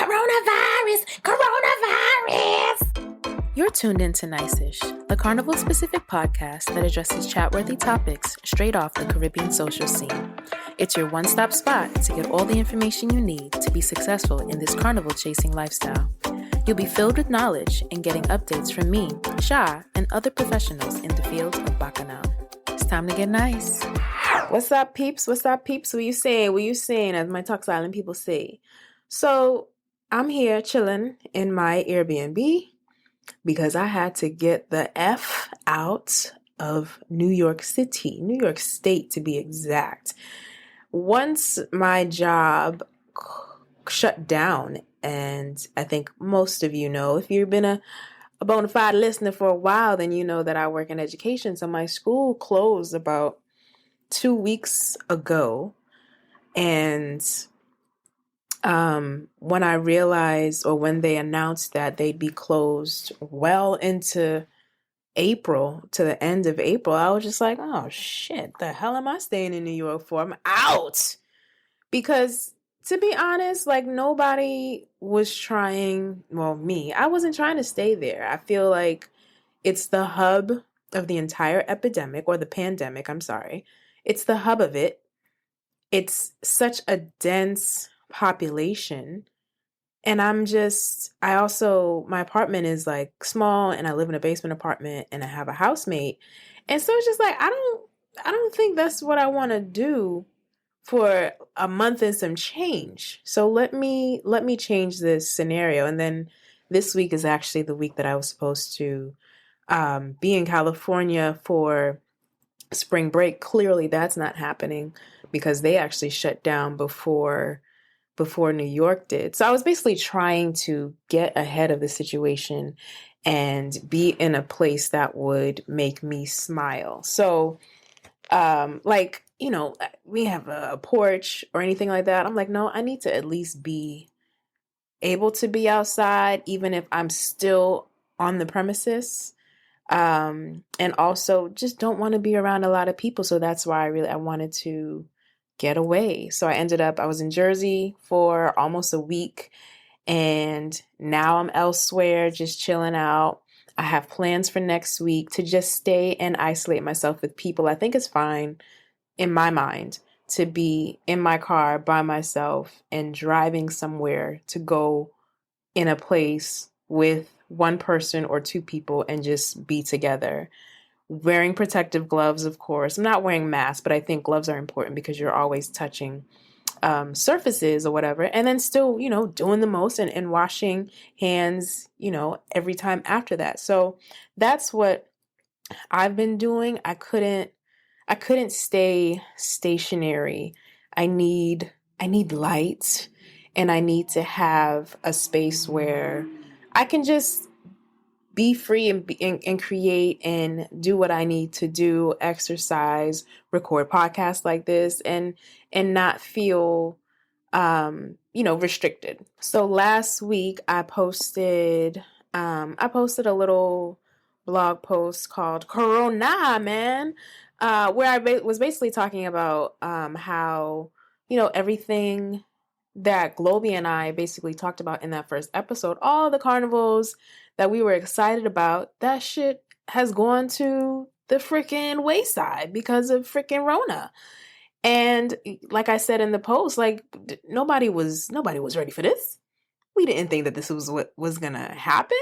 Coronavirus! Coronavirus! You're tuned into Nice-ish, the carnival-specific podcast that addresses chat-worthy topics straight off the Caribbean social scene. It's your one-stop spot to get all the information you need to be successful in this carnival-chasing lifestyle. You'll be filled with knowledge and getting updates from me, Sha, and other professionals in the field of Bacchanal. It's time to get nice. What's up, peeps? What's up, peeps? What you saying? What you saying, as my Talk Silent people say? So, I'm here chilling in my Airbnb because I had to get the F out of New York City, New York State to be exact. Once my job shut down, and I think most of you know, if you've been a bona fide listener for a while, then you know that I work in education. So my school closed about 2 weeks ago. And when I realized, or when they announced that they'd be closed well into April, to the end of April, I was just like, oh shit, the hell am I staying in New York for? I'm out. Because to be honest, like nobody was trying, well, me, I wasn't trying to stay there. I feel like it's the hub of the entire epidemic, or the pandemic, I'm sorry. It's the hub of it. It's such a dense population. And my apartment is like small, and I live in a basement apartment, and I have a housemate. And so it's just like, I don't think that's what I want to do for a month and some change. So let me change this scenario. And then this week is actually the week that I was supposed to be in California for spring break. Clearly that's not happening because they actually shut down before New York did. So I was basically trying to get ahead of the situation and be in a place that would make me smile. So we have a porch or anything like that. I'm like, no, I need to at least be able to be outside, even if I'm still on the premises. And also just don't want to be around a lot of people. So that's why I wanted to get away. So I was in Jersey for almost a week, and now I'm elsewhere, just chilling out. I have plans for next week to just stay and isolate myself with people. I think it's fine in my mind to be in my car by myself and driving somewhere to go in a place with one person or two people and just be together. Wearing protective gloves, of course. I'm not wearing masks, but I think gloves are important because you're always touching surfaces or whatever. And then still, doing the most and washing hands, every time after that. So that's what I've been doing. I couldn't stay stationary. I need light, and I need to have a space where I can just be free and create and do what I need to do, exercise, record podcasts like this, and not feel, restricted. So last week I posted a little blog post called Corona, man, where I was basically talking about how, everything that Globie and I basically talked about in that first episode, all the carnivals that we were excited about, that shit has gone to the freaking wayside because of freaking Rona. And like I said in the post, like nobody was ready for this. We didn't think that this was what was gonna happen.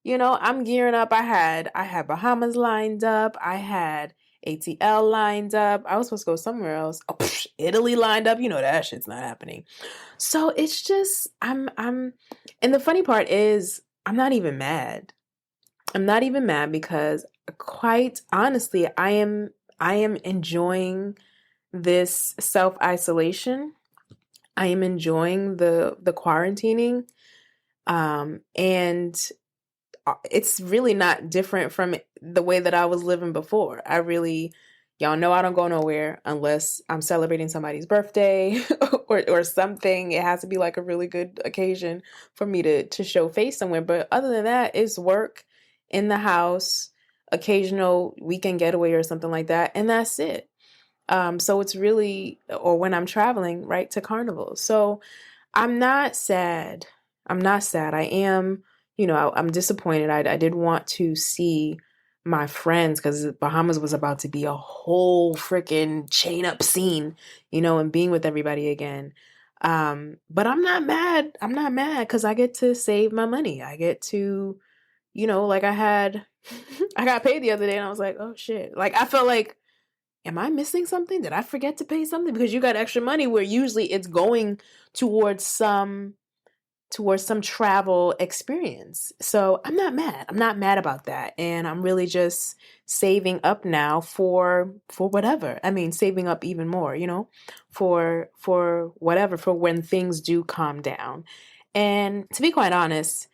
I'm gearing up. I had Bahamas lined up. I had ATL lined up. I was supposed to go somewhere else. Italy lined up. That shit's not happening. So it's just, and the funny part is, I'm not even mad. I'm not even mad because quite honestly, I am enjoying this self-isolation. I am enjoying the quarantining. And it's really not different from the way that I was living before. Y'all know I don't go nowhere unless I'm celebrating somebody's birthday or something. It has to be like a really good occasion for me to show face somewhere. But other than that, it's work, in the house, occasional weekend getaway or something like that. And that's it. So it's really, or when I'm traveling, right, to carnivals. So I'm not sad I'm not sad. I am, I'm disappointed. I did want to see my friends because Bahamas was about to be a whole freaking chain up scene, and being with everybody again. But I'm not mad. I'm not mad because I get to save my money. I get to, like I got paid the other day and I was like, oh shit. Like I felt like, am I missing something? Did I forget to pay something? Because you got extra money where usually it's going towards some travel experience. So I'm not mad. I'm not mad about that. And I'm really just saving up now for whatever. I mean, saving up even more, for whatever, for when things do calm down. And to be quite honest,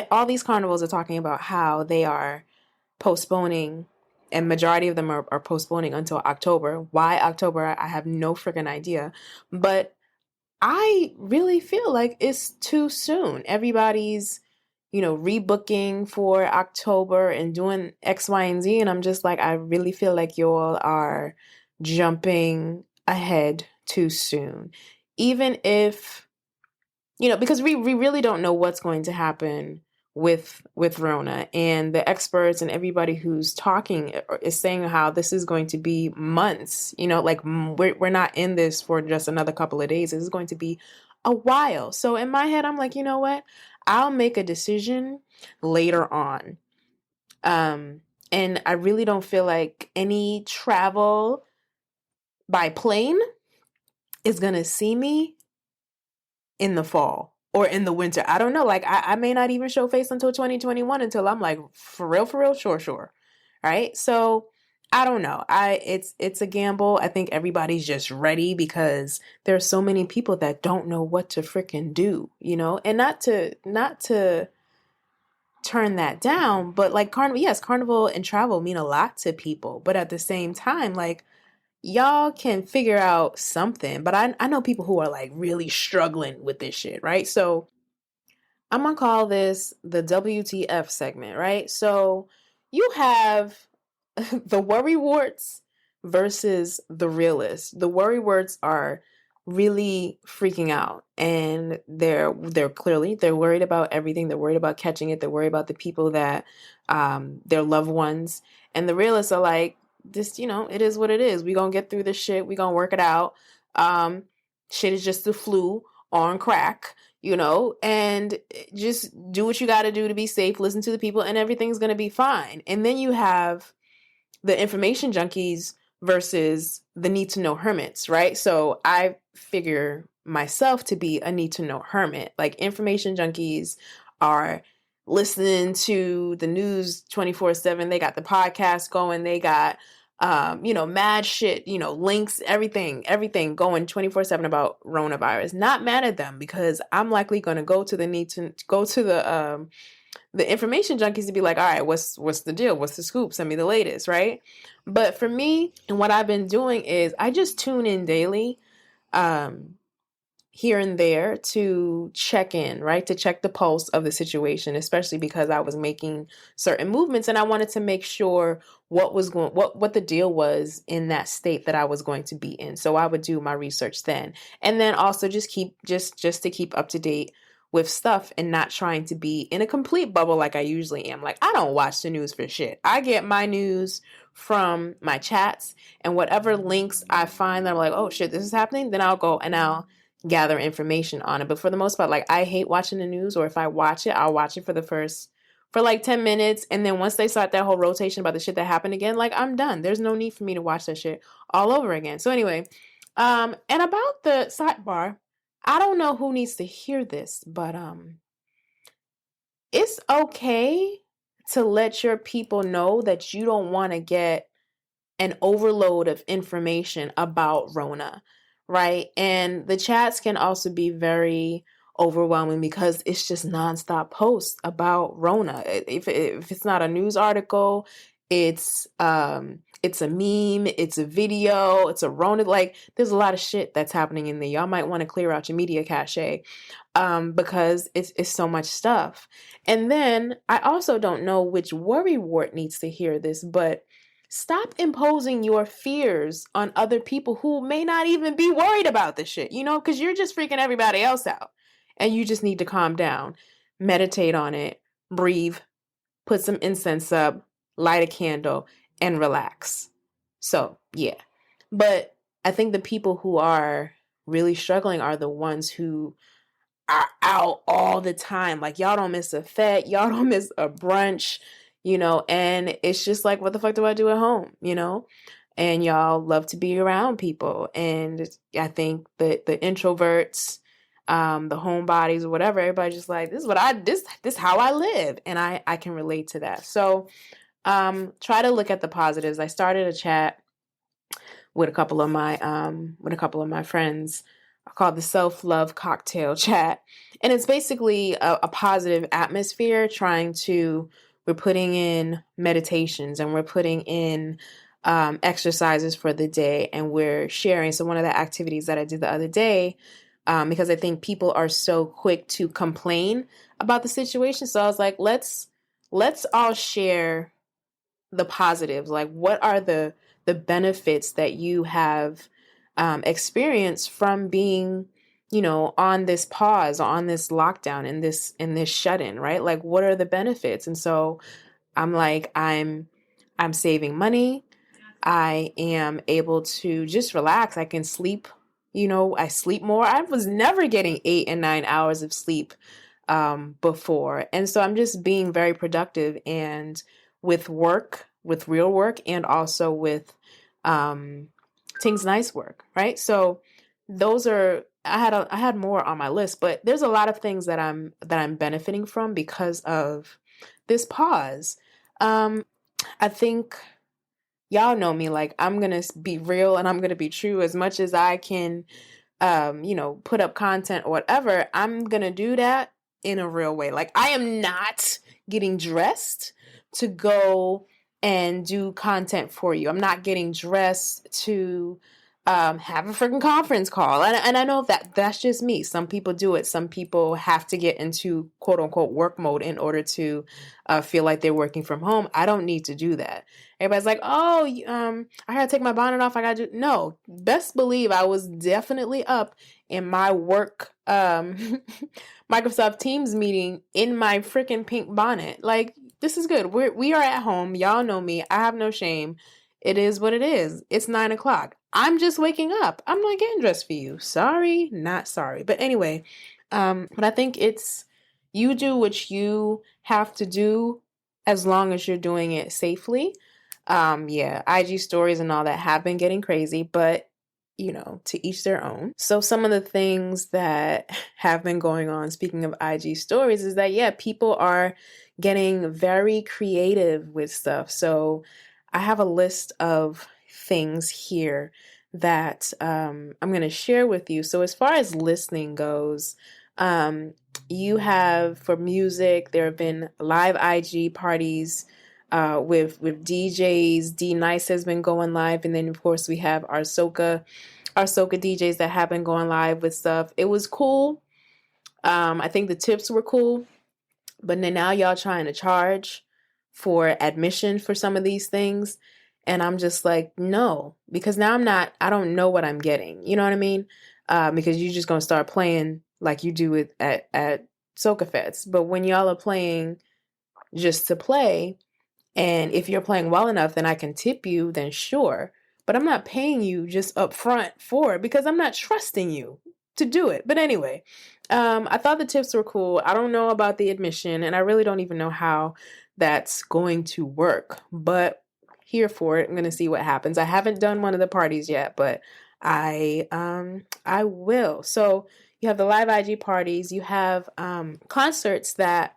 all these carnivals are talking about how they are postponing, and majority of them are postponing until October. Why October? I have no freaking idea. But I really feel like it's too soon. Everybody's, rebooking for October and doing X, Y, and Z. And I'm just like, I really feel like you all are jumping ahead too soon. Even if, because we really don't know what's going to happen with Rona, and the experts and everybody who's talking is saying how this is going to be months, like we're not in this for just another couple of days. This is going to be a while. So in my head, I'm like, you know what? I'll make a decision later on. And I really don't feel like any travel by plane is going to see me in the fall or in the winter. I don't know. Like I may not even show face until 2021 until I'm like, for real, sure. Right. So I don't know. It's a gamble. I think everybody's just ready because there's so many people that don't know what to freaking do, and not to turn that down, but like carnival and travel mean a lot to people. But at the same time, like, y'all can figure out something, but I know people who are like really struggling with this shit, right? So I'm gonna call this the WTF segment, right? So you have the worry warts versus the realists. The worry warts are really freaking out, and they're clearly they're worried about everything. They're worried about catching it. They're worried about the people that their loved ones. And the realists are like, this, it is what it is. We gonna get through this shit. We gonna work it out. Shit is just the flu on crack, and just do what you got to do to be safe. Listen to the people, and everything's gonna be fine. And then you have the information junkies versus the need to know hermits, right? So I figure myself to be a need to know hermit. Like information junkies are listening to the news 24/7. They got the podcast going. They got mad shit, links, everything going 24/7 about coronavirus. Not mad at them because I'm likely going to go to the information junkies to be like, all right, what's the deal? What's the scoop? Send me the latest, right? But for me, and what I've been doing is I just tune in daily, here and there to check in, right? To check the pulse of the situation, especially because I was making certain movements and I wanted to make sure what the deal was in that state that I was going to be in. So I would do my research then. And then also just to keep up to date with stuff and not trying to be in a complete bubble like I usually am. Like I don't watch the news for shit. I get my news from my chats and whatever links I find that are like, oh shit, this is happening, then I'll go and I'll gather information on it. But for the most part, like I hate watching the news, or if I watch it, I'll watch it for like 10 minutes. And then once they start that whole rotation about the shit that happened again, like I'm done. There's no need for me to watch that shit all over again. So anyway, and about the sidebar, I don't know who needs to hear this, but it's okay to let your people know that you don't want to get an overload of information about Rona, right? And the chats can also be very overwhelming because it's just nonstop posts about Rona. If it's not a news article, it's a meme, it's a video, it's a Rona. Like there's a lot of shit that's happening in there. Y'all might want to clear out your media cache, because it's so much stuff. And then I also don't know which worry wart needs to hear this, but stop imposing your fears on other people who may not even be worried about this shit, because you're just freaking everybody else out. and you just need to calm down, meditate on it, breathe, put some incense up, light a candle, and relax. So, yeah. But I think the people who are really struggling are the ones who are out all the time. Like, y'all don't miss a fete, y'all don't miss a brunch, and it's just like, what the fuck do I do at home? And y'all love to be around people. And I think that the introverts, the homebodies or whatever, everybody just like, this is what this how I live. And I can relate to that. So try to look at the positives. I started a chat with a couple of my friends called the self-love cocktail chat, and it's basically a positive atmosphere. We're putting in meditations, and we're putting in exercises for the day, and we're sharing. So one of the activities that I did the other day, because I think people are so quick to complain about the situation, so I was like, let's all share the positives. Like, what are the benefits that you have experienced from being, on this pause, on this lockdown, in this shut-in, right? Like, what are the benefits? And so I'm like, I'm saving money. I am able to just relax. I can sleep. I sleep more. I was never getting 8 and 9 hours of sleep before. And so I'm just being very productive, and with work, with real work, and also with Ting's nice work, right? So those are, I had more on my list, but there's a lot of things that I'm benefiting from because of this pause. I think y'all know me, like, I'm gonna be real and I'm gonna be true as much as I can, put up content or whatever. I'm gonna do that in a real way. Like, I am not getting dressed to go and do content for you. I'm not getting dressed to have a freaking conference call. And I know that that's just me. Some people do it. Some people have to get into quote unquote work mode in order to feel like they're working from home. I don't need to do that. Everybody's like, oh, I gotta take my bonnet off. I gotta do. No, best believe I was definitely up in my work Microsoft Teams meeting in my freaking pink bonnet. Like, this is good. We are at home. Y'all know me. I have no shame. It is what it is. It's 9 o'clock. I'm just waking up. I'm not getting dressed for you. Sorry, not sorry. But anyway, but I think it's, you do what you have to do as long as you're doing it safely. Yeah, IG stories and all that have been getting crazy, but to each their own. So some of the things that have been going on, speaking of IG stories, is that, yeah, people are getting very creative with stuff. So I have a list of things here that I'm going to share with you. So as far as listening goes, you have, for music, there have been live IG parties with DJs. D Nice has been going live, and then of course we have our soca DJs that have been going live with stuff. It was cool. I think the tips were cool, but then now y'all trying to charge for admission for some of these things, and I'm just like, no, because now I don't know what I'm getting. You know what I mean? Because you're just gonna start playing like you do it at soca fets, but when y'all are playing just to play, and if you're playing well enough, then I can tip you, then sure. But I'm not paying you just up front for it because I'm not trusting you to do it. But anyway, I thought the tips were cool. I don't know about the admission, and I really don't even know how that's going to work. But here for it. I'm going to see what happens. I haven't done one of the parties yet, but I will. So you have the live IG parties. You have concerts that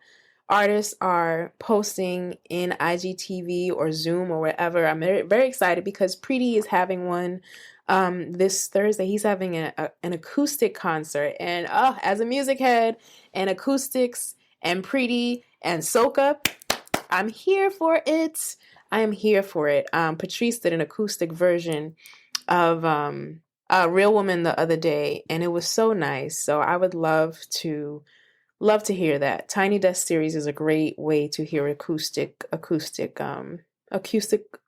artists are posting in IGTV or Zoom or whatever. I'm very, very excited because Preety is having one this Thursday. He's having an acoustic concert. And as a music head and acoustics and Preety and soca, I'm here for it. I am here for it. Patrice did an acoustic version of Real Woman the other day, and it was so nice. So I would love to hear that. Tiny Desk series is a great way to hear acoustic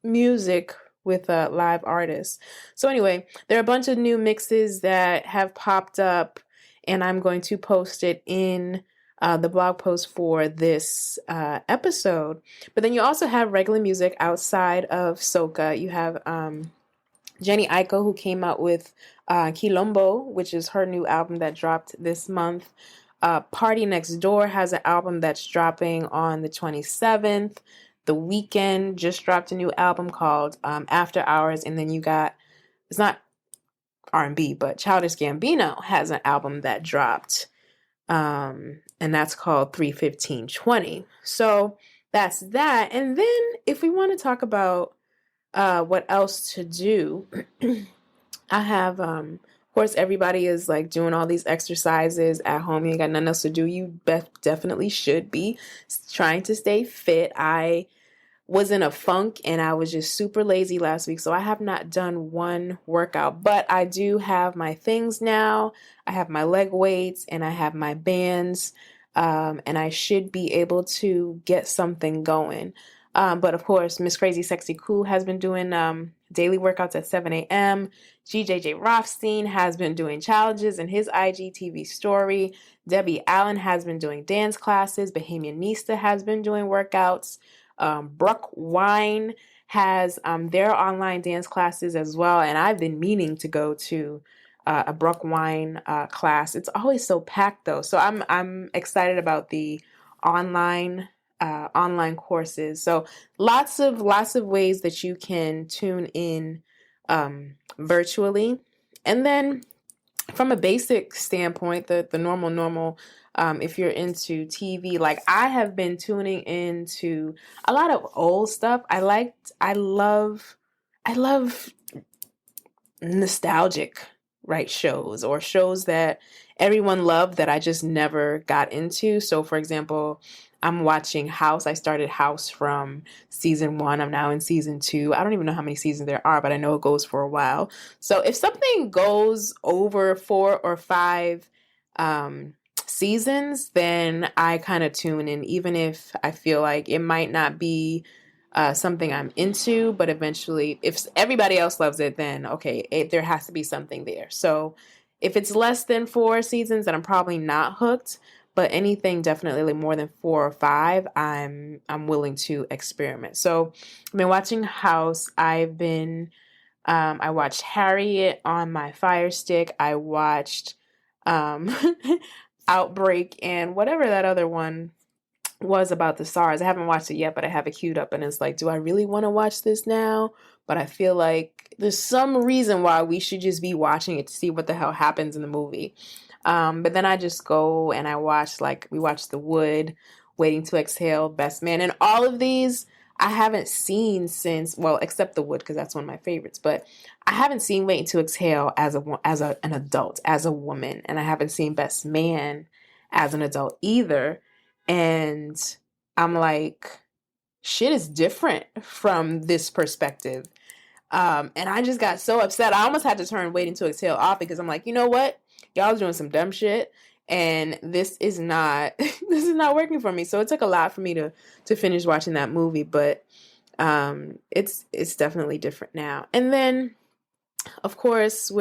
music with live artists. So anyway, there are a bunch of new mixes that have popped up, and I'm going to post it in the blog post for this episode. But then you also have regular music outside of soca. You have Jenny Aiko, who came out with Quilombo, which is her new album that dropped this month. Party Next Door has an album that's dropping on the 27th. The Weeknd just dropped a new album called After Hours. And then you got, it's not R&B, but Childish Gambino has an album that dropped. And that's called 31520. So that's that. And then if we want to talk about what else to do, I have, of course, everybody is like doing all these exercises at home. You ain't got nothing else to do. You definitely should be trying to stay fit. I was in a funk and I was just super lazy last week. So I have not done one workout, but I do have my things now. I have my leg weights and I have my bands. And I should be able to get something going. But of course, Miss Crazy Sexy Cool has been doing daily workouts at 7 a.m. GJJ Rothstein has been doing challenges in his IGTV story. Debbie Allen has been doing dance classes. Bohemian Nista has been doing workouts. Bruck Wine has their online dance classes as well. And I've been meaning to go to a Bruck Wine class. It's always so packed though. So I'm excited about the online courses. So lots of ways that you can tune in virtually. And then from a basic standpoint, the normal, if you're into TV, like I have been tuning into a lot of old stuff. I love nostalgic, right, shows or shows that everyone loved that I just never got into. So for example, I'm watching House. I started House from season 1. I'm now in season 2. I don't even know how many seasons there are, but I know it goes for a while. So if something goes over 4 or 5 seasons, then I kind of tune in, even if I feel like it might not be something I'm into, but eventually if everybody else loves it, then okay, there has to be something there. So if it's less than 4 seasons, then I'm probably not hooked. But anything definitely like more than 4 or 5, I'm willing to experiment. So I've been watching House. I watched Harriet on my Fire Stick. I watched Outbreak and whatever that other one was about the SARS. I haven't watched it yet, but I have it queued up and it's like, do I really want to watch this now? But I feel like there's some reason why we should just be watching it to see what the hell happens in the movie. But then I just go and I watch, like, we watched The Wood, Waiting to Exhale, Best Man, and all of these I haven't seen since, well, except The Wood, because that's one of my favorites, but I haven't seen Waiting to Exhale as an adult, as a woman, and I haven't seen Best Man as an adult either, and I'm like, shit is different from this perspective. And I just got so upset. I almost had to turn Waiting to Exhale off because I'm like, you know what? Y'all doing some dumb shit, and this is not this is not working for me. So it took a lot for me to finish watching that movie, but it's definitely different now. And then, of course,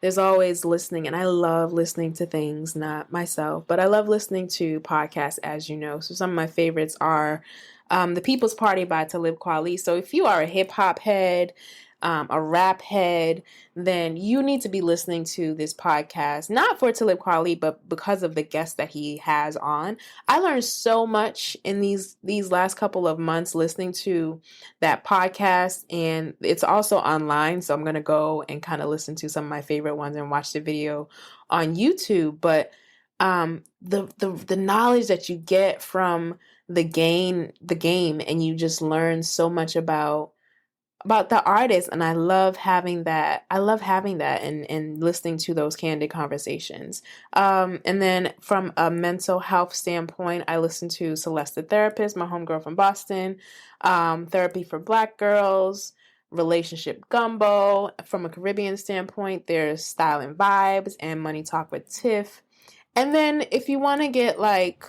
there's always listening, and I love listening to things, not myself, but I love listening to podcasts, as you know. So some of my favorites are The People's Party by Talib Kweli. So if you are a hip hop head, a rap head, then you need to be listening to this podcast, not for Talib Kweli, but because of the guests that he has on. I learned so much in these last couple of months listening to that podcast, and it's also online, so I'm going to go and kind of listen to some of my favorite ones and watch the video on YouTube. But the knowledge that you get from the game, and you just learn so much about the artist, and I love having that. And listening to those candid conversations. And then from a mental health standpoint, I listen to Celeste the Therapist, my homegirl from Boston, Therapy for Black Girls, Relationship Gumbo. From a Caribbean standpoint, there's Style and Vibes and Money Talk with Tiff. And then if you want to get like,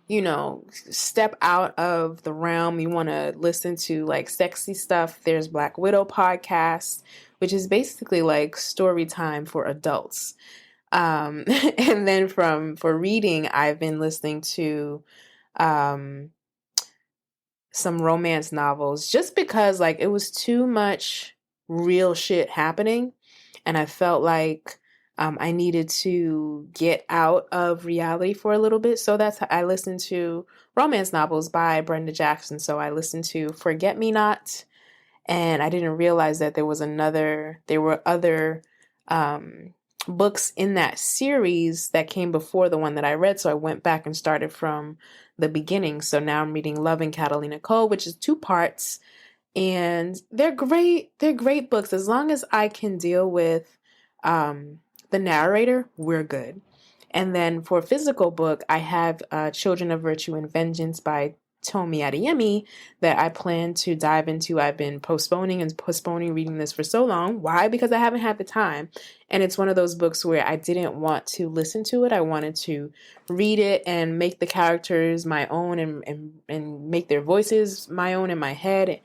you know, step out of the realm, you want to listen to like sexy stuff, there's Black Widow podcast, which is basically like story time for adults. And then for reading, I've been listening to um, some romance novels just because like it was too much real shit happening, and I felt like I needed to get out of reality for a little bit. So that's how I listened to romance novels by Brenda Jackson. So I listened to Forget Me Not, and I didn't realize that there were other um, books in that series that came before the one that I read. So I went back and started from the beginning. So now I'm reading Love and Catalina Cole, which is 2 parts, and they're great. They're great books. As long as I can deal with the narrator, we're good. And then for physical book, I have Children of Virtue and Vengeance by Tomi Adeyemi that I plan to dive into. I've been postponing reading this for so long. Why? Because I haven't had the time. And it's one of those books where I didn't want to listen to it. I wanted to read it and make the characters my own and make their voices my own in my head.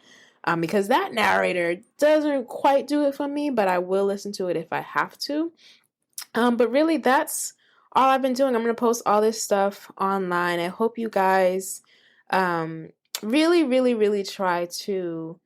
Because that narrator doesn't quite do it for me, but I will listen to it if I have to. But really, that's all I've been doing. I'm going to post all this stuff online. I hope you guys really, really, really try to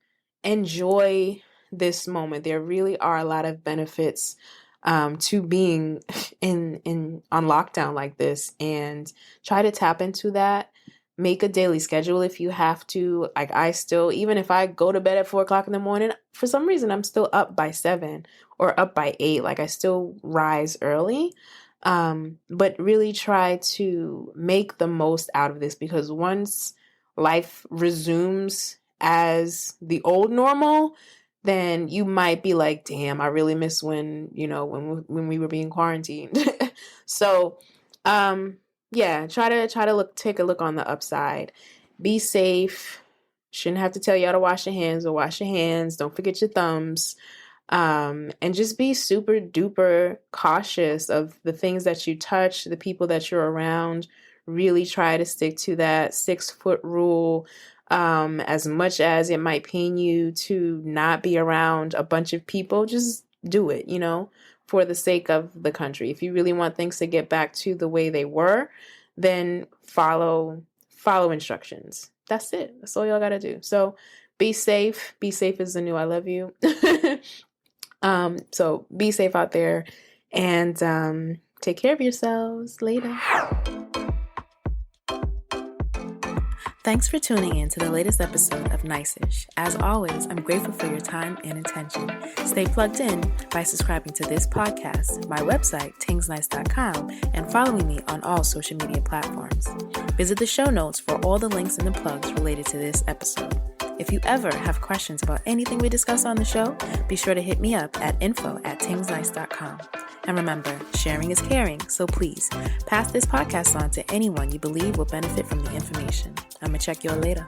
enjoy this moment. There really are a lot of benefits to being on lockdown like this, and try to tap into that. Make a daily schedule if you have to. Like I still, even if I go to bed at 4 o'clock in the morning, for some reason I'm still up by 7 or up by 8. Like I still rise early. But really try to make the most out of this, because once life resumes as the old normal, then you might be like, damn, I really miss when we were being quarantined. So, yeah, try to take a look on the upside. Be safe. Shouldn't have to tell you how to wash your hands, or wash your hands. Don't forget your thumbs. And just be super duper cautious of the things that you touch, the people that you're around. Really try to stick to that 6-foot rule. As much as it might pain you to not be around a bunch of people, just do it, for the sake of the country. If you really want things to get back to the way they were, then follow instructions. That's it. That's all y'all gotta do. So be safe. Be safe is the new I love you. So be safe out there, and take care of yourselves. Later. Thanks for tuning in to the latest episode of Nice-ish. As always, I'm grateful for your time and attention. Stay plugged in by subscribing to this podcast, my website, tingznice.com, and following me on all social media platforms. Visit the show notes for all the links and the plugs related to this episode. If you ever have questions about anything we discuss on the show, be sure to hit me up at info@tingznice.com. And remember, sharing is caring, so please pass this podcast on to anyone you believe will benefit from the information. I'm going to check y'all later.